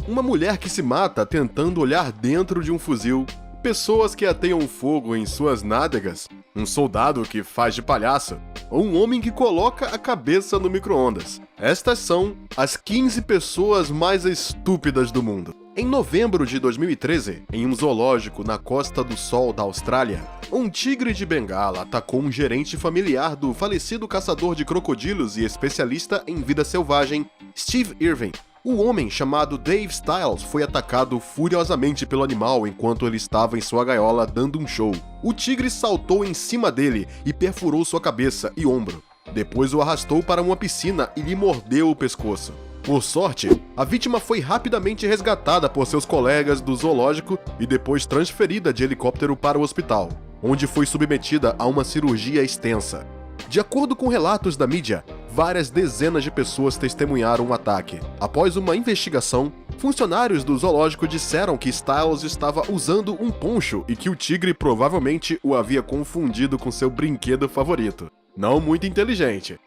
uma mulher que se mata tentando olhar dentro de um fuzil, pessoas que ateiam fogo em suas nádegas, um soldado que faz de palhaço, ou um homem que coloca a cabeça no micro-ondas. Estas são as 15 pessoas mais estúpidas do mundo. Em novembro de 2013, em um zoológico na Costa do Sol da Austrália, um tigre de Bengala atacou um gerente familiar do falecido caçador de crocodilos e especialista em vida selvagem, Steve Irving. O homem, chamado Dave Stiles, foi atacado furiosamente pelo animal enquanto ele estava em sua gaiola dando um show. O tigre saltou em cima dele e perfurou sua cabeça e ombro. Depois o arrastou para uma piscina e lhe mordeu o pescoço. Por sorte, a vítima foi rapidamente resgatada por seus colegas do zoológico e depois transferida de helicóptero para o hospital, onde foi submetida a uma cirurgia extensa. De acordo com relatos da mídia, várias dezenas de pessoas testemunharam o ataque. Após uma investigação, funcionários do zoológico disseram que Stiles estava usando um poncho e que o tigre provavelmente o havia confundido com seu brinquedo favorito. Não muito inteligente.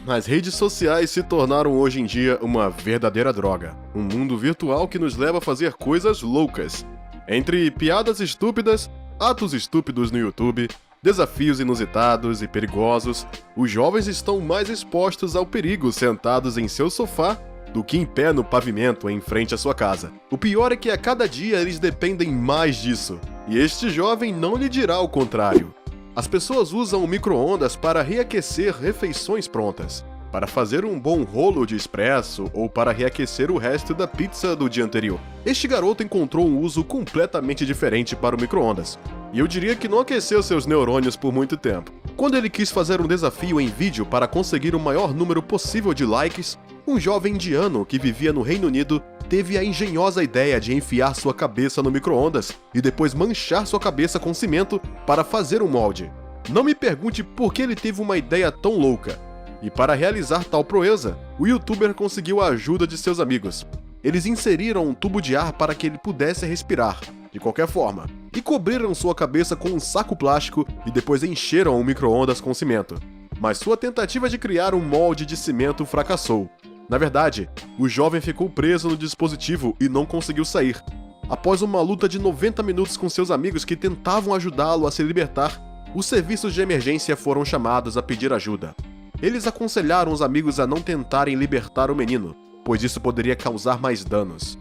As redes sociais se tornaram hoje em dia uma verdadeira droga. Um mundo virtual que nos leva a fazer coisas loucas. Entre piadas estúpidas, atos estúpidos no YouTube, desafios inusitados e perigosos, os jovens estão mais expostos ao perigo sentados em seu sofá do que em pé no pavimento em frente à sua casa. O pior é que a cada dia eles dependem mais disso, e este jovem não lhe dirá o contrário. As pessoas usam o micro-ondas para reaquecer refeições prontas, para fazer um bom rolo de expresso ou para reaquecer o resto da pizza do dia anterior. Este garoto encontrou um uso completamente diferente para o micro-ondas, e eu diria que não aqueceu seus neurônios por muito tempo. Quando ele quis fazer um desafio em vídeo para conseguir o maior número possível de likes, um jovem indiano que vivia no Reino Unido teve a engenhosa ideia de enfiar sua cabeça no micro-ondas e depois manchar sua cabeça com cimento para fazer um molde. Não me pergunte por que ele teve uma ideia tão louca. E para realizar tal proeza, o youtuber conseguiu a ajuda de seus amigos. Eles inseriram um tubo de ar para que ele pudesse respirar, de qualquer forma, e cobriram sua cabeça com um saco plástico e depois encheram o micro-ondas com cimento. Mas sua tentativa de criar um molde de cimento fracassou. Na verdade, o jovem ficou preso no dispositivo e não conseguiu sair. Após uma luta de 90 minutos com seus amigos que tentavam ajudá-lo a se libertar, os serviços de emergência foram chamados a pedir ajuda. Eles aconselharam os amigos a não tentarem libertar o menino, pois isso poderia causar mais danos.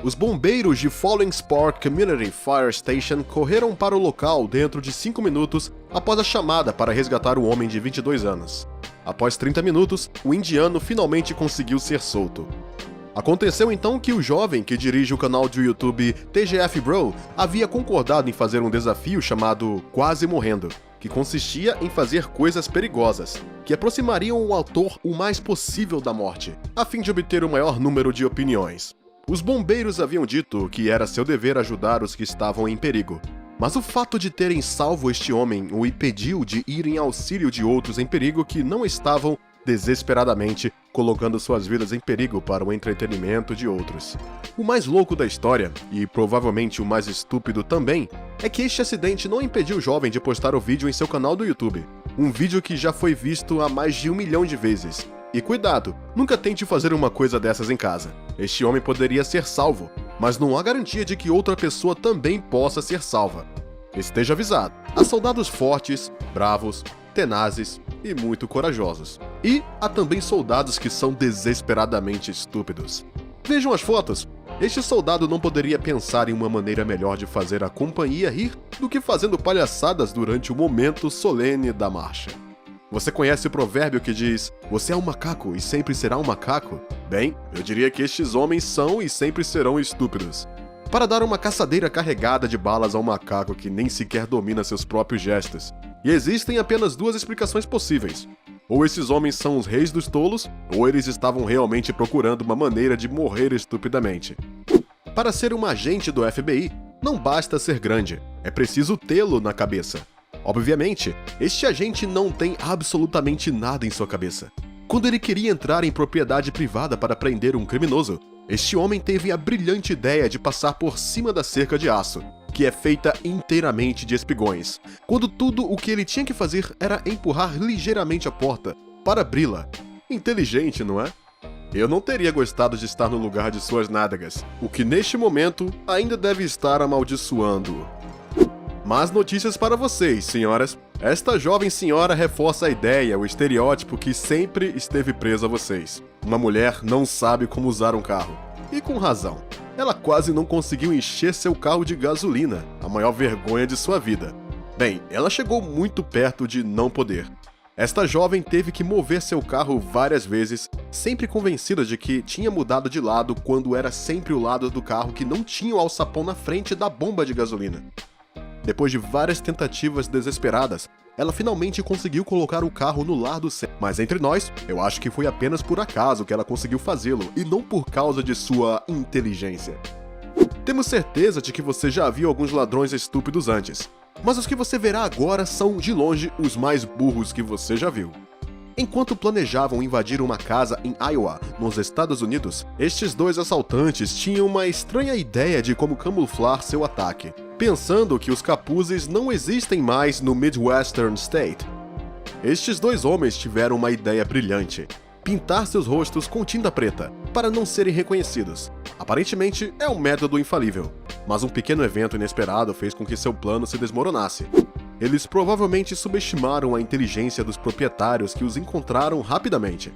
Os bombeiros de Falling Spar Community Fire Station correram para o local dentro de 5 minutos após a chamada para resgatar o homem de 22 anos. Após 30 minutos, o indiano finalmente conseguiu ser solto. Aconteceu então que o jovem que dirige o canal do YouTube TGF Bro havia concordado em fazer um desafio chamado Quase Morrendo, que consistia em fazer coisas perigosas, que aproximariam o autor o mais possível da morte, a fim de obter o maior número de opiniões. Os bombeiros haviam dito que era seu dever ajudar os que estavam em perigo, mas o fato de terem salvo este homem o impediu de ir em auxílio de outros em perigo que não estavam desesperadamente colocando suas vidas em perigo para o entretenimento de outros. O mais louco da história, e provavelmente o mais estúpido também, é que este acidente não impediu o jovem de postar o vídeo em seu canal do YouTube, um vídeo que já foi visto a mais de 1 milhão de vezes. E cuidado, nunca tente fazer uma coisa dessas em casa. Este homem poderia ser salvo, mas não há garantia de que outra pessoa também possa ser salva. Esteja avisado, há soldados fortes, bravos, tenazes e muito corajosos. E há também soldados que são desesperadamente estúpidos. Vejam as fotos. Este soldado não poderia pensar em uma maneira melhor de fazer a companhia rir do que fazendo palhaçadas durante o momento solene da marcha. Você conhece o provérbio que diz, você é um macaco e sempre será um macaco? Bem, eu diria que estes homens são e sempre serão estúpidos. Para dar uma caçadeira carregada de balas a um macaco que nem sequer domina seus próprios gestos. E existem apenas 2 explicações possíveis. Ou esses homens são os reis dos tolos, ou eles estavam realmente procurando uma maneira de morrer estupidamente. Para ser um agente do FBI, não basta ser grande, é preciso tê-lo na cabeça. Obviamente, este agente não tem absolutamente nada em sua cabeça. Quando ele queria entrar em propriedade privada para prender um criminoso, este homem teve a brilhante ideia de passar por cima da cerca de aço, que é feita inteiramente de espigões, quando tudo o que ele tinha que fazer era empurrar ligeiramente a porta para abri-la. Inteligente, não é? Eu não teria gostado de estar no lugar de suas nádegas, o que neste momento ainda deve estar amaldiçoando. Más notícias para vocês, senhoras. Esta jovem senhora reforça a ideia, o estereótipo que sempre esteve preso a vocês. Uma mulher não sabe como usar um carro. E com razão. Ela quase não conseguiu encher seu carro de gasolina, a maior vergonha de sua vida. Bem, ela chegou muito perto de não poder. Esta jovem teve que mover seu carro várias vezes, sempre convencida de que tinha mudado de lado quando era sempre o lado do carro que não tinha o alçapão na frente da bomba de gasolina. Depois de várias tentativas desesperadas, ela finalmente conseguiu colocar o carro no lado certo. Mas entre nós, eu acho que foi apenas por acaso que ela conseguiu fazê-lo e não por causa de sua inteligência. Temos certeza de que você já viu alguns ladrões estúpidos antes, mas os que você verá agora são, de longe, os mais burros que você já viu. Enquanto planejavam invadir uma casa em Iowa, nos Estados Unidos, estes dois assaltantes tinham uma estranha ideia de como camuflar seu ataque, pensando que os capuzes não existem mais no Midwestern State. Estes dois homens tiveram uma ideia brilhante: pintar seus rostos com tinta preta, para não serem reconhecidos. Aparentemente, é um método infalível, mas um pequeno evento inesperado fez com que seu plano se desmoronasse. Eles provavelmente subestimaram a inteligência dos proprietários que os encontraram rapidamente.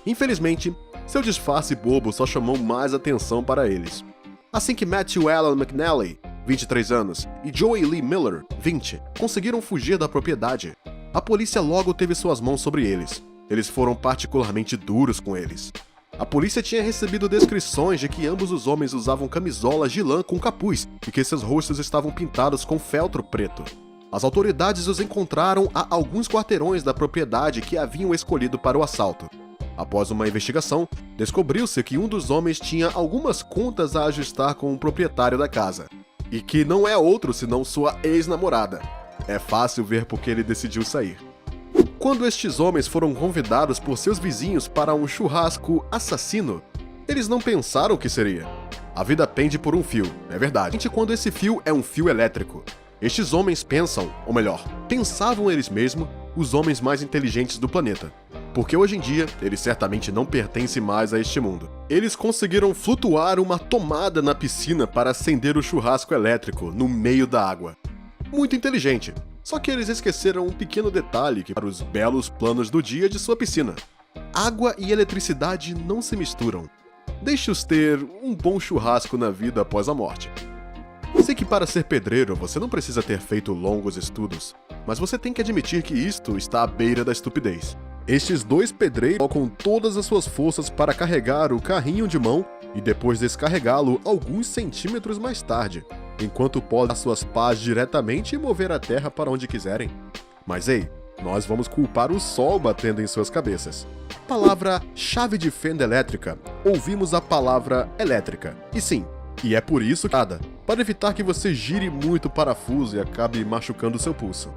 Infelizmente, seu disfarce bobo só chamou mais atenção para eles. Assim que Matthew Allen McNally, 23 anos, e Joey Lee Miller, 20, conseguiram fugir da propriedade, a polícia logo teve suas mãos sobre eles. Eles foram particularmente duros com eles. A polícia tinha recebido descrições de que ambos os homens usavam camisolas de lã com capuz e que seus rostos estavam pintados com feltro preto. As autoridades os encontraram a alguns quarteirões da propriedade que haviam escolhido para o assalto. Após uma investigação, descobriu-se que um dos homens tinha algumas contas a ajustar com o proprietário da casa, e que não é outro senão sua ex-namorada. É fácil ver por que ele decidiu sair. Quando estes homens foram convidados por seus vizinhos para um churrasco assassino, eles não pensaram o que seria. A vida pende por um fio, é verdade. Quando esse fio é um fio elétrico. Estes homens pensam, ou melhor, pensavam eles mesmos, os homens mais inteligentes do planeta. Porque hoje em dia, eles certamente não pertencem mais a este mundo. Eles conseguiram flutuar uma tomada na piscina para acender o churrasco elétrico no meio da água. Muito inteligente. Só que eles esqueceram um pequeno detalhe que para os belos planos do dia de sua piscina. Água e eletricidade não se misturam. Deixe-os ter um bom churrasco na vida após a morte. Sei que para ser pedreiro você não precisa ter feito longos estudos, mas você tem que admitir que isto está à beira da estupidez. Estes dois pedreiros colocam todas as suas forças para carregar o carrinho de mão e depois descarregá-lo alguns centímetros mais tarde, enquanto podem dar suas pás diretamente e mover a terra para onde quiserem. Mas ei, nós vamos culpar o sol batendo em suas cabeças. Palavra chave de fenda elétrica, ouvimos a palavra elétrica. E sim, e é por isso que para evitar que você gire muito o parafuso e acabe machucando seu pulso.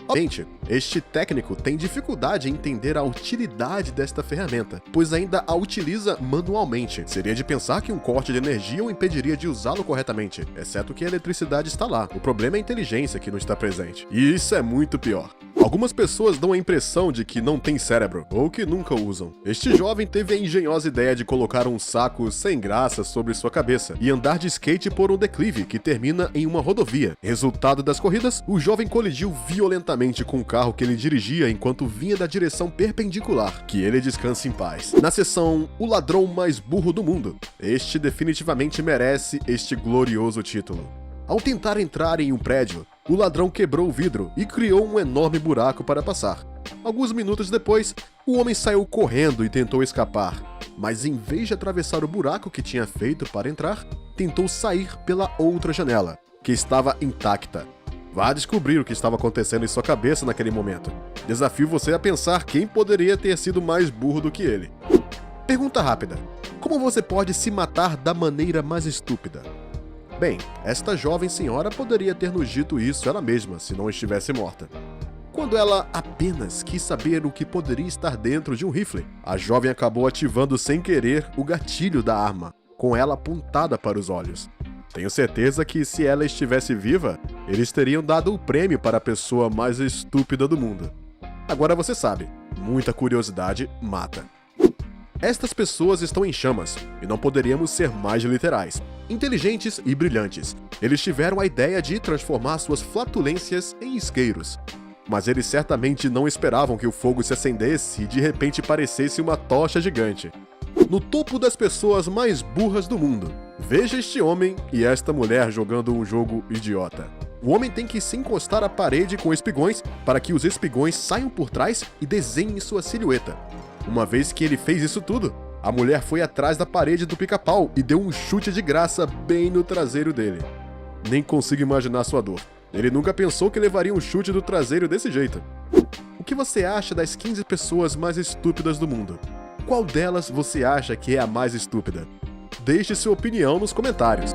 Obviamente, este técnico tem dificuldade em entender a utilidade desta ferramenta, pois ainda a utiliza manualmente. Seria de pensar que um corte de energia o impediria de usá-lo corretamente, exceto que a eletricidade está lá. O problema é a inteligência que não está presente. E isso é muito pior. Algumas pessoas dão a impressão de que não têm cérebro, ou que nunca usam. Este jovem teve a engenhosa ideia de colocar um saco sem graça sobre sua cabeça e andar de skate por um declive que termina em uma rodovia. Resultado das corridas, o jovem colidiu violentamente com o carro que ele dirigia enquanto vinha da direção perpendicular. Que ele descanse em paz. Na seção O Ladrão Mais Burro do Mundo, este definitivamente merece este glorioso título. Ao tentar entrar em um prédio, o ladrão quebrou o vidro e criou um enorme buraco para passar. Alguns minutos depois, o homem saiu correndo e tentou escapar, mas em vez de atravessar o buraco que tinha feito para entrar, tentou sair pela outra janela, que estava intacta. Vá descobrir o que estava acontecendo em sua cabeça naquele momento. Desafio você a pensar quem poderia ter sido mais burro do que ele. Pergunta rápida: como você pode se matar da maneira mais estúpida? Bem, esta jovem senhora poderia ter nos dito isso ela mesma, se não estivesse morta. Quando ela apenas quis saber o que poderia estar dentro de um rifle, a jovem acabou ativando sem querer o gatilho da arma, com ela apontada para os olhos. Tenho certeza que se ela estivesse viva, eles teriam dado o prêmio para a pessoa mais estúpida do mundo. Agora você sabe, muita curiosidade mata. Estas pessoas estão em chamas, e não poderíamos ser mais literais. Inteligentes e brilhantes, eles tiveram a ideia de transformar suas flatulências em isqueiros. Mas eles certamente não esperavam que o fogo se acendesse e de repente parecesse uma tocha gigante. No topo das pessoas mais burras do mundo, veja este homem e esta mulher jogando um jogo idiota. O homem tem que se encostar à parede com espigões para que os espigões saiam por trás e desenhem sua silhueta. Uma vez que ele fez isso tudo, a mulher foi atrás da parede do pica-pau e deu um chute de graça bem no traseiro dele. Nem consigo imaginar sua dor. Ele nunca pensou que levaria um chute do traseiro desse jeito. O que você acha das 15 pessoas mais estúpidas do mundo? Qual delas você acha que é a mais estúpida? Deixe sua opinião nos comentários.